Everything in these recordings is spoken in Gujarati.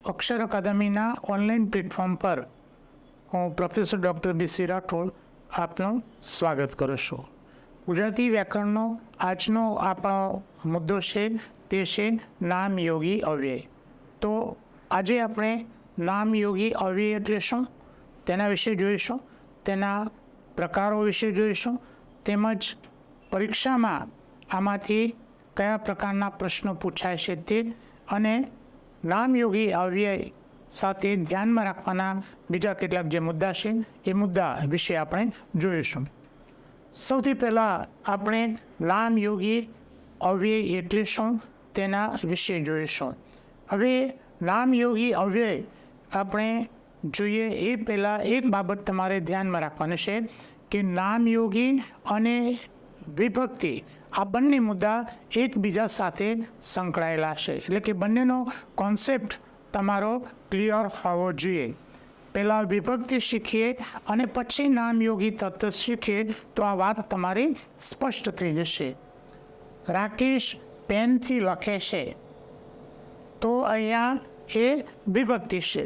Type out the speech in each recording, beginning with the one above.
અક્ષર અકાદમીના ઓનલાઈન પ્લેટફોર્મ પર હું પ્રોફેસર ડૉક્ટર બી.સી. રાઠોડ આપનું સ્વાગત કરું છું. ગુજરાતી વ્યાકરણનો આજનો આપણો મુદ્દો છે તે છે નામયોગી અવ્યય. તો આજે આપણે નામયોગી અવ્યય એટલે શું તેના વિશે જોઈશું, તેના પ્રકારો વિશે જોઈશું, તેમજ પરીક્ષામાં આમાંથી કયા પ્રકારના પ્રશ્નો પૂછાય છે તે, અને નામયોગી અવ્યય સાથે ધ્યાનમાં રાખવાના બીજા કેટલાક જે મુદ્દા છે એ મુદ્દા વિશે આપણે જોઈશું. સૌથી પહેલાં આપણે નામયોગી અવ્યય એટલે શું તેના વિશે જોઈશું. હવે નામયોગી અવ્યય આપણે જોઈએ એ પહેલાં એક બાબત તમારે ધ્યાનમાં રાખવાની છે કે નામયોગી અને વિભક્તિ આ બંને મુદ્દા એકબીજા સાથે સંકળાયેલા છે, એટલે કે બંનેનો કોન્સેપ્ટ તમારો ક્લિયર હોવો જોઈએ. પહેલાં વિભક્તિ શીખીએ અને પછી નામયોગી તત્વ શીખીએ તો આ વાત તમારી સ્પષ્ટ થઈ જશે. રાકેશ પેનથી લખે છે તો અહીંયા એ વિભક્તિ છે.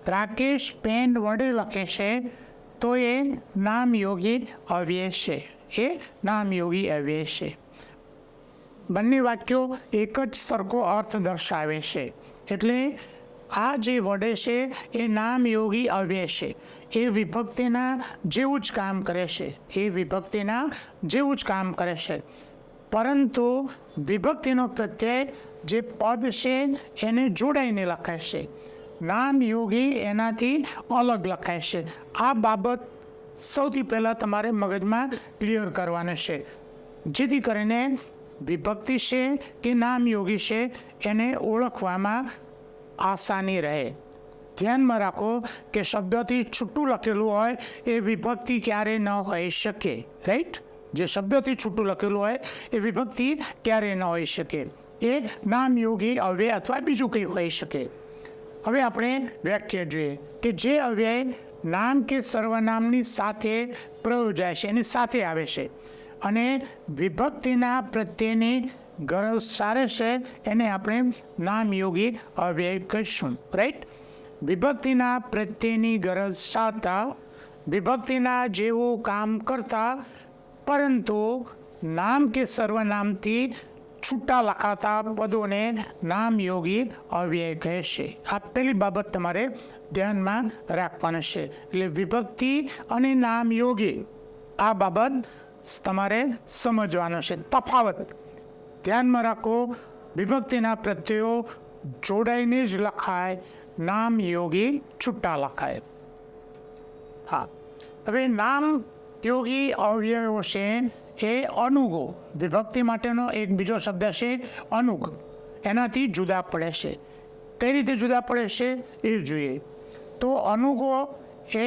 રાકેશ પેન વડે લખે છે તો એ નામયોગી અવ્યય છે, એ નામયોગી અવ્યય છે. બંને વાક્યો એક જ સરખો અર્થ દર્શાવે છે, એટલે આ જે વડે છે એ નામયોગી અવ્યય છે. એ વિભક્તિના જેવું જ કામ કરે છે, એ વિભક્તિના જેવું જ કામ કરે છે, પરંતુ વિભક્તિનો પ્રત્યય જે પદ છે એને જોડાઈને લખાય છે. નામયોગી એનાથી અલગ લખાય છે. આ બાબત સૌથી પહેલાં તમારે મગજમાં ક્લિયર કરવાનું છે, જેથી કરીને વિભક્તિ છે કે નામયોગી છે એને ઓળખવામાં આસાની રહે. ધ્યાનમાં રાખો કે શબ્દથી છૂટું લખેલું હોય એ વિભક્તિ ક્યારેય ન હોઈ શકે, રાઈટ? જે શબ્દથી છૂટું લખેલું હોય એ વિભક્તિ ક્યારેય ન હોઈ શકે, એ નામયોગી અવ્યય અથવા બીજું કંઈ હોઈ શકે. હવે આપણે વ્યાખ્યા જોઈએ કે જે અવ્યય નામ કે સર્વનામની સાથે પ્રયોજાય છે, એની સાથે આવે છે અને વિભક્તિના પ્રત્યેની ગરજ સારે છે, એને આપણે નામયોગી અવ્યય કહીશું, રાઈટ? વિભક્તિના પ્રત્યેની ગરજ સારતા, વિભક્તિના જેવું કામ કરતા પરંતુ નામ કે સર્વનામથી છૂટા લખાતા પદોને નામયોગી અવ્યય કહે છે. આ પહેલી બાબત તમારે ધ્યાનમાં રાખવાની છે. એટલે વિભક્તિ અને નામયોગી આ બાબત તમારે સમજવાનો છે. તફાવત ધ્યાનમાં રાખો, વિભક્તિના પ્રત્યયો જોડાઈને જ લખાય, નામયોગી છૂટા લખાય. હા, હવે નામયોગી અવ્યયો છે એ અનુગો, વિભક્તિ માટેનો એક બીજો શબ્દ છે અનુગ, એનાથી જુદા પડે છે. કઈ રીતે જુદા પડે છે એ જોઈએ. તો અનુગો એ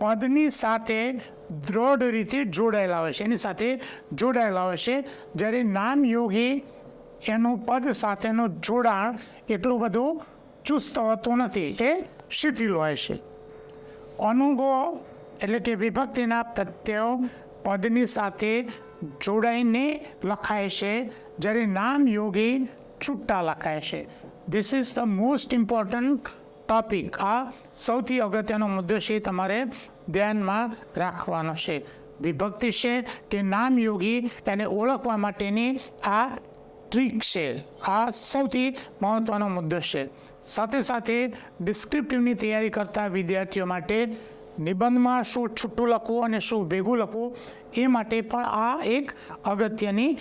પદની સાથે દ્રઢ રીતે જોડાયેલા હોય છે, એની સાથે જોડાયેલા હોય છે, જ્યારે નામયોગી એનું પદ સાથેનું જોડાણ એટલું બધું ચુસ્ત હોતું નથી, એ શિથિલ હોય છે. અનુગો એટલે કે વિભક્તિના પ્રત્યયો પદની સાથે જોડાઈને લખાય છે, જ્યારે નામયોગી છૂટા લખાય છે. This is the most important topic. આ સૌથી અગત્યનો મુદ્દો છે, તમારે ધ્યાનમાં રાખવાનો છે. વિભક્તિ છે કે નામયોગી એને ઓળખવા માટેની આ ટ્રીક છે, આ સૌથી મહત્ત્વનો મુદ્દો છે. સાથે સાથે ડિસ્ક્રિપ્ટિવની તૈયારી કરતા વિદ્યાર્થીઓ માટે નિબંધમાં શું છૂટું લખવું અને શું ભેગું લખવું એ માટે પણ આ એક અગત્યની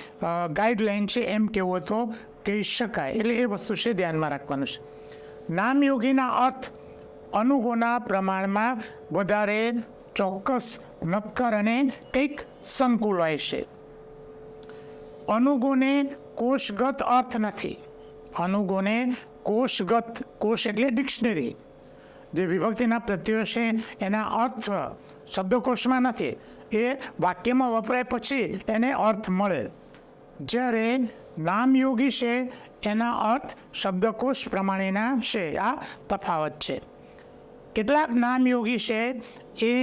ગાઈડલાઈન છે, એમ કહેવું તો કહી શકાય. એટલે એ વસ્તુ છે ધ્યાનમાં રાખવાનું છે. નામયોગીના અર્થ અનુગોના પ્રમાણમાં વધારે ચોક્કસ, નક્કર અને કંઈક સંકુલ હોય છે. અનુગોને કોષગત અર્થ નથી. અનુગોને કોષગત, કોષ એટલે ડિક્શનરી, જે વિભક્તિના પ્રત્યયો છે એના અર્થ શબ્દકોશમાં નથી, એ વાક્યમાં વપરાય પછી એને અર્થ મળે. જ્યારે નામયોગી છે એના અર્થ શબ્દકોશ પ્રમાણેના છે. આ તફાવત છે. કેટલાક નામયોગી છે એ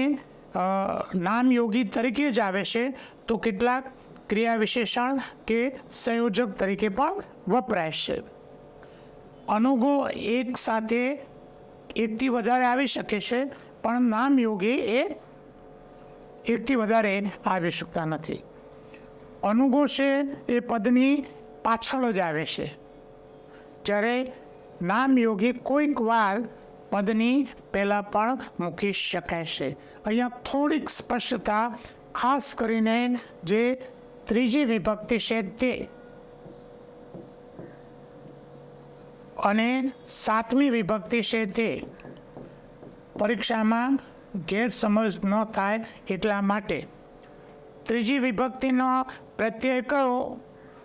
નામયોગી તરીકે જ આવે છે, તો કેટલાક ક્રિયા વિશેષણ કે સંયોજક તરીકે પણ વપરાય છે. અનુગો એક સાથે એકથી વધારે આવી શકે છે, પણ નામયોગી એ એકથી વધારે આવી શકતા નથી. અનુગો છે એ પદની પાછળ જ આવે છે, જ્યારે નામયોગી કોઈક વાર પદની પહેલાં પણ મૂકી શકાય છે. અહીંયા થોડીક સ્પષ્ટતા, ખાસ કરીને જે ત્રીજી વિભક્તિ છે તે અને સાતમી વિભક્તિ છે તે પરીક્ષામાં ગેરસમજ ન થાય એટલા માટે. ત્રીજી વિભક્તિનો પ્રત્યય કયો,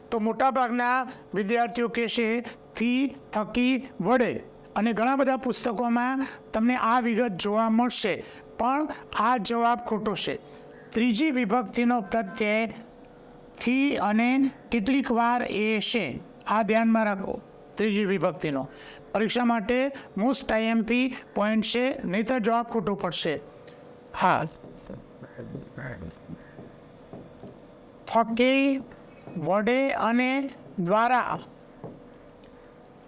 તો મોટાભાગના વિદ્યાર્થીઓ કહેશે થી, થકી, વડે, અને ઘણા બધા પુસ્તકોમાં તમને આ વિગત જોવા મળશે, પણ આ જવાબ ખોટો છે. ત્રીજી વિભક્તિનો પ્રત્યય થી અને કેટલીક વાર એ છે, આ ધ્યાનમાં રાખો. ત્રીજી વિભક્તિનો પરીક્ષા માટે મોસ્ટ આઈએમપી પોઈન્ટ છે, નહીંતર જવાબ ખોટો પડશે. હા, થકી, વડે અને દ્વારા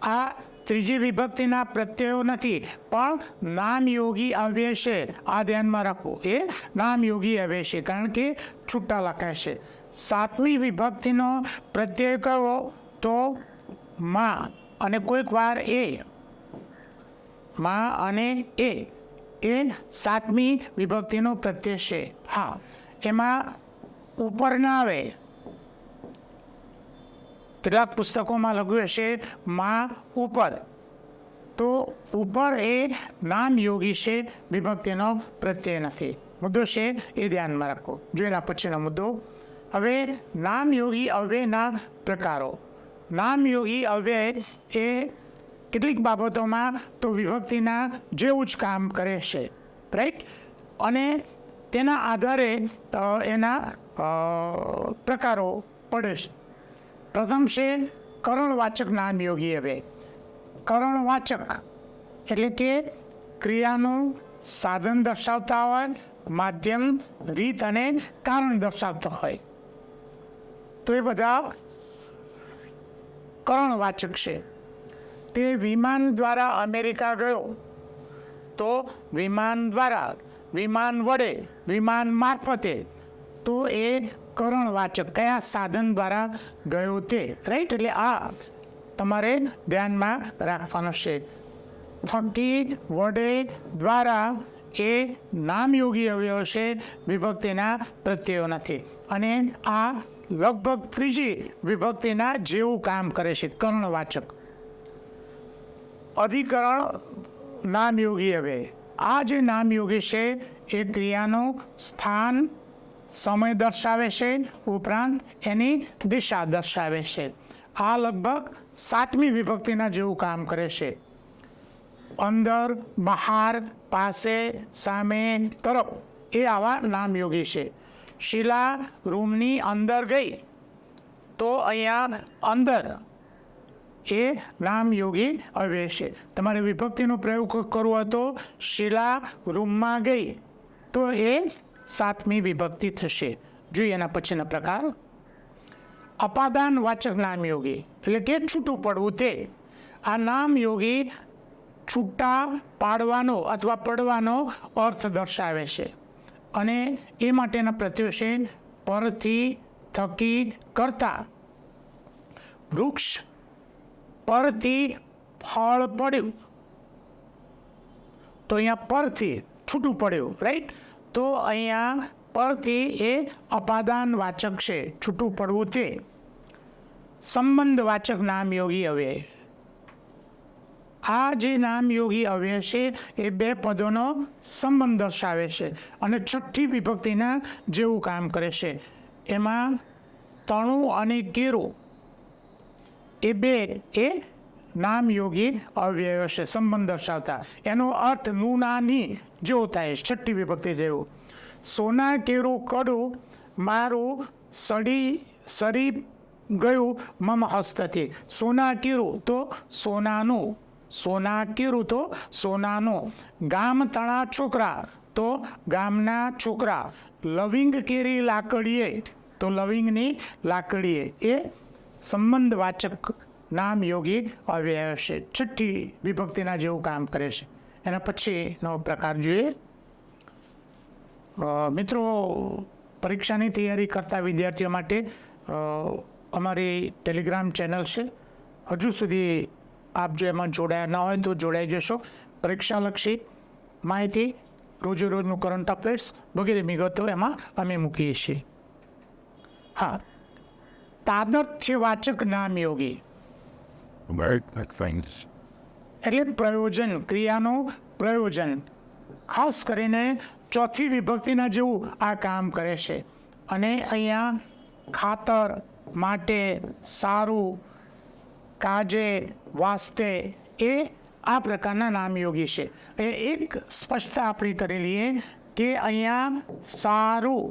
આ ત્રીજી વિભક્તિના પ્રત્યયો નથી, પણ નામયોગી અવ્યય છે. આ ધ્યાનમાં રાખો, એ નામયોગી અવ્યય છે, કારણ કે છૂટા લખાય છે. સાતમી વિભક્તિનો પ્રત્યય કયો, તો માં અને કોઈક વાર એ. માં અને એ સાતમી વિભક્તિનો પ્રત્યય છે. હા, એમાં ઉપર ના આવે. કેટલાક પુસ્તકોમાં લખ્યું હશે માં ઉપર, તો ઉપર એ નામયોગી છે, વિભક્તિનો પ્રત્યય નથી. મુદ્દો છે એ ધ્યાનમાં રાખો. જોયેલા પછીનો મુદ્દો. હવે નામયોગી અવ્યયના પ્રકારો. નામયોગી અવ્યય એ કેટલીક બાબતોમાં તો વિભક્તિના જેવું જ કામ કરે છે, રાઈટ, અને તેના આધારે એના પ્રકારો પડે છે. પ્રથમ છે કરણવાચક નામયોગી અવ્યય. કરણવાચક એટલે કે ક્રિયાનું સાધન દર્શાવતા હોય, માધ્યમ, રીત અને કારણ દર્શાવતા હોય, તો એ બધા કરણવાચક છે. તે વિમાન દ્વારા અમેરિકા ગયો, તો વિમાન દ્વારા, વિમાન વડે, વિમાન મારફતે, તો એ કરણવાચક, કયા સાધન દ્વારા ગયો તે, રાઈટ. એટલે આ તમારે ધ્યાનમાં રાખવાનું છે. થકી, વડે, દ્વારા એ નામયોગી અવ્યયો છે, વિભક્તિના પ્રત્યયો નથી. અને આ લગભગ ત્રીજી વિભક્તિના જેવું કામ કરે છે, કર્ણવાચક. અધિકરણ નામયોગી અવ્યય. આ જે નામયોગી છે એ ક્રિયાનું સ્થાન, સમય દર્શાવે છે, ઉપરાંત એની દિશા દર્શાવે છે. આ લગભગ સાતમી વિભક્તિના જેવું કામ કરે છે. અંદર, બહાર, પાસે, સામે, તરફ એ આવા નામયોગી છે. શીલા રૂમની અંદર ગઈ, તો અહીંયા અંદર એ નામયોગી અવ્યય છે. તમારે વિભક્તિનો પ્રયોગ કરવો હતો, શીલા રૂમમાં ગઈ, તો એ સાતમી વિભક્તિ થશે. જોઈએ એના પછીના પ્રકાર. અપાદાન વાચક નામયોગી એટલે કે છૂટું પડવું તે. આ નામયોગી છૂટા પાડવાનો અથવા પડવાનો અર્થ દર્શાવે છે, અને એ માટેના પ્રત્યયો છે પરથી, થકી, કરતા. વૃક્ષ પરથી ફળ પડ્યું, તો અહીંયા પરથી છૂટું પડ્યું, રાઈટ. તો અહીંયા પરથી એ અપાદાન વાચક છે, છૂટું પડવું તે. સંબંધ વાચક નામયોગી અવ્યય. આ જે નામયોગી અવ્યય છે એ બે પદોનો સંબંધ દર્શાવે છે અને છઠ્ઠી વિભક્તિના જેવું કામ કરે છે. એમાં તણું અને કેરું એ બે એ નામયોગી અવ્યયો છે, સંબંધ દર્શાવતા. એનો અર્થ નુનાની જેવો થાય, છઠ્ઠી વિભક્તિ જેવું. સોના કેરું કડું, મારું સરી ગયું મમ હસ્તથી. સોના કેરું તો સોનાનું, સોના કેરું તો સોનાનું. ગામ તણા છોકરા તો ગામના છોકરા. લવિંગ કેરી લાકડીએ તો લવિંગની લાકડીએ. એ સંબંધવાચક નામ યોગી અવ્યય છે. છઠ્ઠી વિભક્તિના જેવું કામ કરે છે. એના પછીનો પ્રકાર જોઈએ. મિત્રો, પરીક્ષાની તૈયારી કરતા વિદ્યાર્થીઓ માટે અમારી ટેલિગ્રામ ચેનલ છે. હજુ સુધી આપ જો એમાં જોડાયા ન હોય તો જોડાઈ જશો. પરીક્ષાલક્ષી માહિતી, રોજે રોજનું કરંટ અફેર્સ વગેરે વિગતો એમાં અમે મૂકીએ છીએ. હા, તાદર્થ્યવાચક નામ યોગી એટલે પ્રયોજન, ક્રિયાનું પ્રયોજન. ખાસ કરીને ચોથી વિભક્તિના જેવું આ કામ કરે છે. અને અહીંયા ખાતર, માટે, સારું, કાજે, વાસ્તે એ આ પ્રકારના નામયોગી છે. એ એક સ્પષ્ટતા આપણે કરી લઈએ કે અહીંયા સારું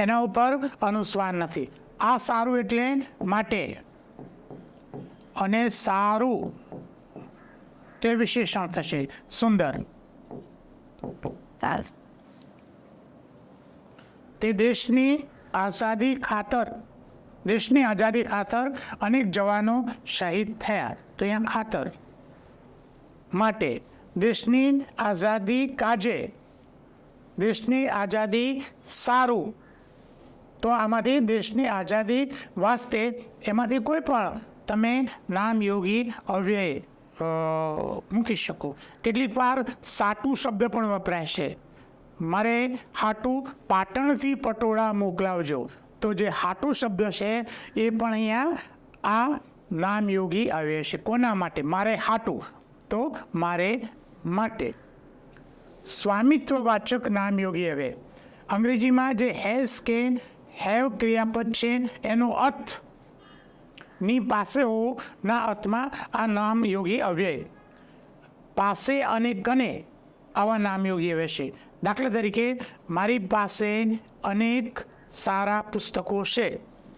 એના ઉપર અનુસ્વાર નથી. આ સારું એટલે માટે, અને સારું તે વિશેષણ થશે સુંદર. તે દેશની આઝાદી ખાતર અનેક જવાનો શહીદ થયા. તો અહીંયા ખાતર. માટે, દેશની આઝાદી કાજે, દેશની આઝાદી સારું. તો આમાંથી દેશની આઝાદી વાસ્તે એમાંથી કોઈ પણ તમે નામયોગી અવ્યય મૂકી શકો. કેટલીક વાર સાટું શબ્દ પણ વપરાય છે. મારે હાટું પાટણથી પટોળા મોકલાવજો. તો જે હાટું શબ્દ છે એ પણ અહીંયા આ નામયોગી અવ્યય છે. કોના માટે? મારે હાટું, તો મારે માટે. સ્વામિત્વવાચક નામયોગી અવ્યય. અંગ્રેજીમાં જે હેઝ કે હેવ ક્રિયાપદ છે એનો અર્થ ની પાસે હો ના અર્થમાં આ નામયોગી અવ્યય. પાસે અને કને આવા નામયોગી અવ્યય છે. દાખલા તરીકે, મારી પાસે અનેક સારા પુસ્તકો છે.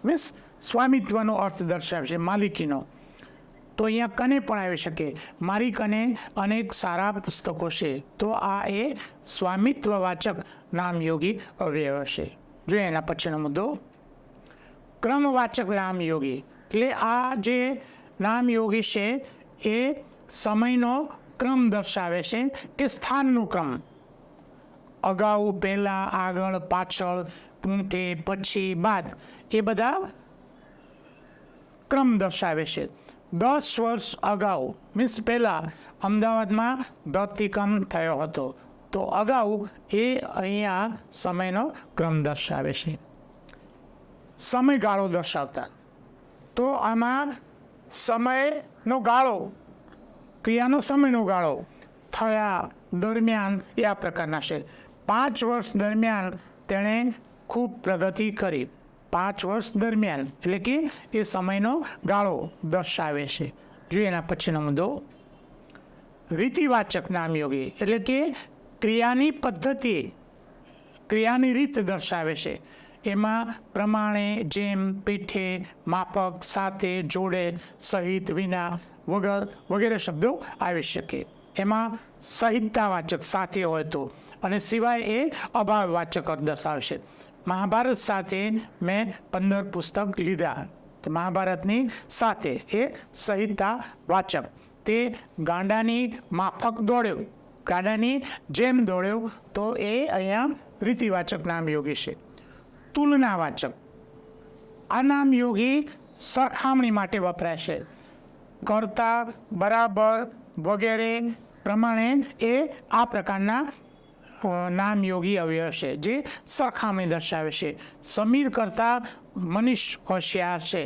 મીન્સ સ્વામિત્વનો અર્થ દર્શાવે છે, માલિકીનો. તો અહીંયા કને પણ આવી શકે. મારી કને અનેક સારા પુસ્તકો છે. તો આ એ સ્વામિત્વવાચક નામયોગી અવ્યય છે. જોઈએ એના પછીનો મુદ્દો, ક્રમવાચક નામયોગી. એટલે આ જે નામયોગી છે એ સમયનો ક્રમ દર્શાવે છે કે સ્થાનનું ક્રમ. અગાઉ, પહેલાં, આગળ, પાછળ, પૂંઠે, પછી, બાદ એ બધા ક્રમ દર્શાવે છે. 10 વર્ષ અગાઉ મીન્સ પહેલાં અમદાવાદમાં ધરતીકંપ થયો હતો. તો અગાઉ એ અહીંયા સમયનો ક્રમ દર્શાવે છે. સમયગાળો દર્શાવતા. તો આમાં સમયનો ગાળો, ક્રિયાનો સમયનો ગાળો, થયા, દરમિયાન એ આ પ્રકારના છે. 5 વર્ષ દરમિયાન તેણે ખૂબ પ્રગતિ કરી. 5 વર્ષ દરમિયાન એટલે કે એ સમયનો ગાળો દર્શાવે છે. જોઈએ એના પછીનો મુદ્દો, રીતિવાચક નામયોગી. એટલે કે ક્રિયાની પદ્ધતિ, ક્રિયાની રીત દર્શાવે છે. એમાં પ્રમાણે, જેમ, પીઠે, માફક, સાથે, જોડે, સહિત, વિના, વગર વગેરે શબ્દો આવી શકે. એમાં સહિતતાવાચક સાથે હોય તો, અને સિવાય એ અભાવવાચક અર્થ દર્શાવશે. મહાભારત સાથે મેં 15 પુસ્તક લીધા. તો મહાભારતની સાથે એ સહિતતાવાચક. તે ગાંડાની માફક દોડ્યો, ગાડાની જેમ દોડ્યો. તો એ અહીંયા રીતિવાચક નામયોગી છે. તુલનાવાચક. આ નામયોગી સરખામણી માટે વપરાય છે. કરતા, બરાબર વગેરે પ્રમાણે એ આ પ્રકારના નામયોગી અવ્યય છે જે સરખામણી દર્શાવે છે. સમીર કરતા મનીષ હોશિયાર છે.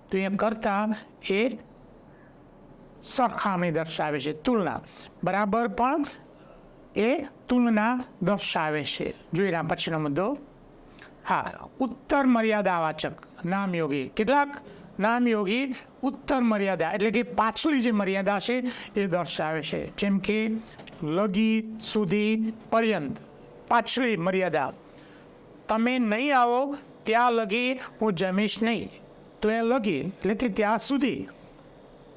તો એ કરતા એ સરખામણી દર્શાવે છે. તુલના, બરાબર પણ એ તુલના દર્શાવે છે. જોઈના પછીનો મુદ્દો, હા, ઉત્તર મર્યાદાવાચક નામયોગી. કેટલાક નામયોગી ઉત્તર મર્યાદા એટલે કે પાછલી જે મર્યાદા છે એ દર્શાવે છે. જેમ કે લગી, સુધી, પર્યંત, પાછલી મર્યાદા. તમે નહીં આવો ત્યાં લગી હું જમીશ નહીં. તો એ લગી એટલે કે ત્યાં સુધી.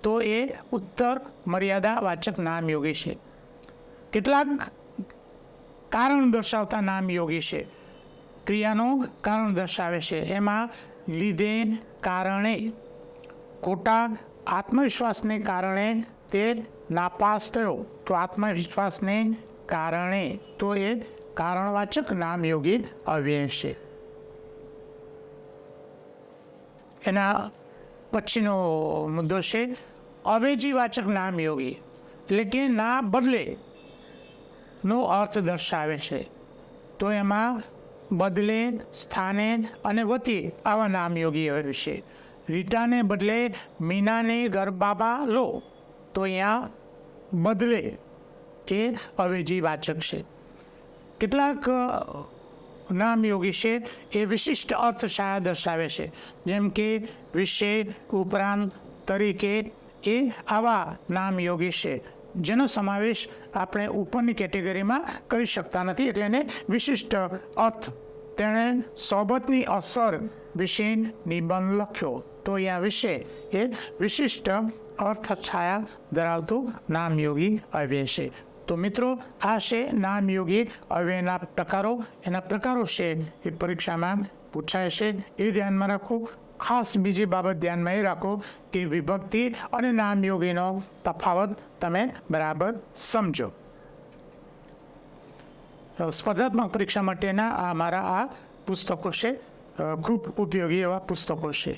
તો એ ઉત્તર મર્યાદાવાચક નામયોગી છે. કેટલાક કારણ દર્શાવતા નામયોગી છે. ક્રિયાનું કારણ દર્શાવે છે. એમાં લીધે, કારણે, ખોટા આત્મવિશ્વાસને કારણે તે નાપાસ થયો તો આત્મવિશ્વાસને કારણે તો એ કારણવાચક નામયોગી અવ્યય છે. એના પછીનો મુદ્દો છે અવેજીવાચક નામયોગી, એટલે કે ના બદલે નો અર્થ દર્શાવે છે. તો એમાં બદલે, સ્થાને અને વતી આવા નામયોગી છે. રીટાને બદલે મીનાને ગરબાબા લો, તો અહીંયા બદલે એ અવેજીવાચક છે. કેટલાક નામયોગી છે એ વિશિષ્ટ અર્થ છાયા દર્શાવે છે, જેમ કે વિશે, ઉપરાંત, તરીકે એ આવા નામયોગી છે જેનો સમાવેશ આપણે ઉપરની કેટેગરીમાં કરી શકતા નથી, એટલે એને વિશિષ્ટ અર્થ. તેણે સોબતની અસર વિશે નિબંધ લખ્યો, તો અહીંયા વિશે એ વિશિષ્ટ અર્થ છાયા ધરાવતું નામયોગી અવ્યય છે. તો મિત્રો, આ છે નામયોગી અવ્યયના પ્રકારો. એના પ્રકારો છે એ પરીક્ષામાં પૂછાય છે, એ ધ્યાનમાં રાખો. ખાસ બીજી બાબત ધ્યાનમાં એ રાખો કે વિભક્તિ અને નામયોગીનો તફાવત તમે બરાબર સમજો. સ્પર્ધાત્મક પરીક્ષા માટેના આ મારા પુસ્તકો છે, ખૂબ ઉપયોગી એવા પુસ્તકો છે.